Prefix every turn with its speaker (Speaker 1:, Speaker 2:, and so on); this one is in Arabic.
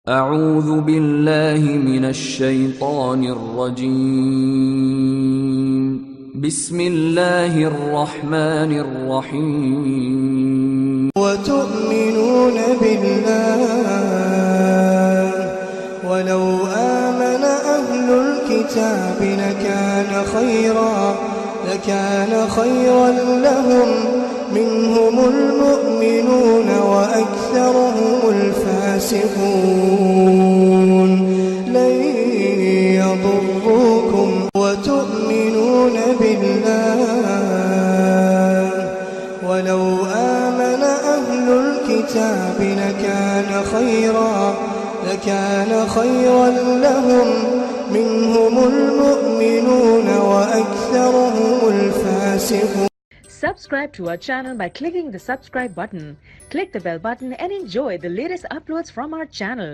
Speaker 1: أعوذ بالله من الشيطان الرجيم. بسم الله الرحمن الرحيم.
Speaker 2: وتؤمنون بالله ولو آمن أهل الكتاب لكان خيرا لهم منهم المؤمنون وأكثرهم الفاسقون لن يضروكم. وتؤمنون بالله ولو آمن أهل الكتاب لكان خيرا لهم منهم المؤمنون وأكثرهم الفاسقون.
Speaker 3: Subscribe to our channel by clicking the subscribe button. Click the bell button and enjoy the latest uploads from our channel.